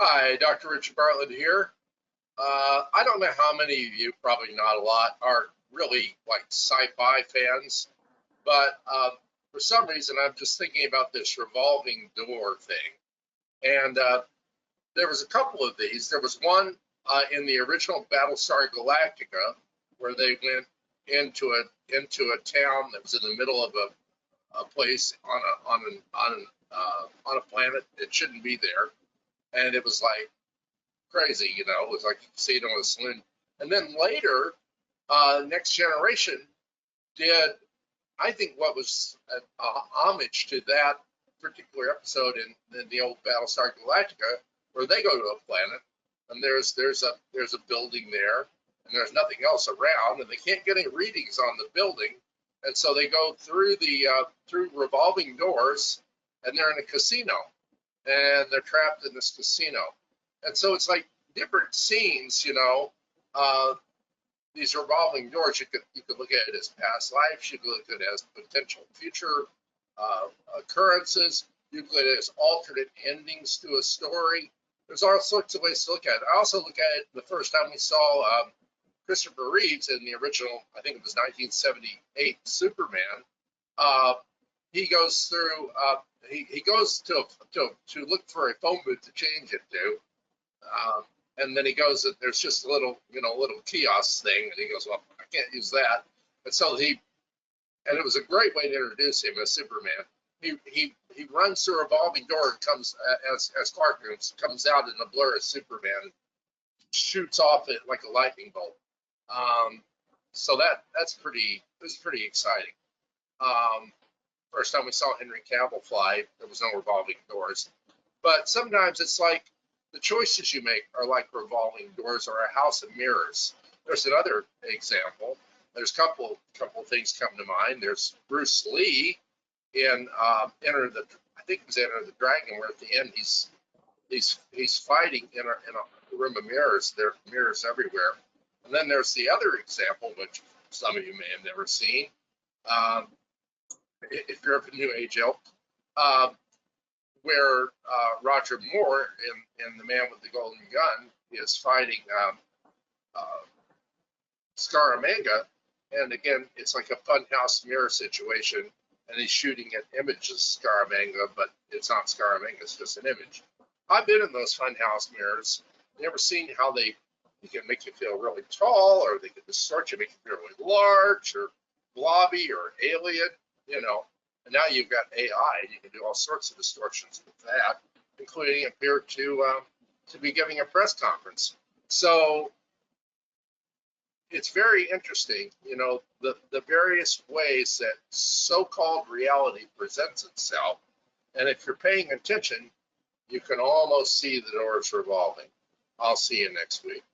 Hi, Dr. Richard Bartlett here. I don't know how many of you, probably not a lot, are really like sci-fi fans, but for some reason I'm just thinking about this revolving door thing. And there was a couple of these. There was one in the original Battlestar Galactica where they went into a town that was in the middle of a place on a planet that shouldn't be there, and it was like crazy, it was like you could see it on a saloon. And then later, Next Generation did, I think, what was a homage to that particular episode in the old Battlestar Galactica, where they go to a planet and there's a building there and there's nothing else around and they can't get any readings on the building, and so they go through through revolving doors and they're in a casino and they're trapped in this casino. And so it's like different scenes, these revolving doors. You could look at it as past lives. You could look at it as potential future occurrences. You could look at it as alternate endings to a story. There's all sorts of ways to look at it. I also look at it the first time we saw Christopher Reeves in the original, I think it was 1978 Superman. He goes through. He goes to look for a phone booth to change it to. And then he goes, there's just a little kiosk thing, and he goes, well, I can't use that. And so and it was a great way to introduce him as Superman. He runs through a revolving door and comes as Clark comes out in a blur as Superman, shoots off it like a lightning bolt. So it was pretty exciting. First time we saw Henry Cavill fly, there was no revolving doors. But sometimes it's like the choices you make are like revolving doors or a house of mirrors. There's another example. There's a couple things come to mind. There's Bruce Lee in I think it was Enter the Dragon, where at the end he's fighting in a room of mirrors. There are mirrors everywhere. And then there's the other example, which some of you may have never seen. If you're of a new age ilk, where Roger Moore in The Man with the Golden Gun is fighting Scaramanga, and again, it's like a funhouse mirror situation, and he's shooting at images of Scaramanga, but it's not Scaramanga, it's just an image. I've been in those funhouse mirrors. Never seen how they can make you feel really tall, or they can distort you, make you feel really large, or blobby, or alien, And now you've got AI, and you can do all sorts of distortions with that, including appear to be giving a press conference. So it's very interesting, the various ways that so-called reality presents itself. And if you're paying attention, you can almost see the doors revolving. I'll see you next week.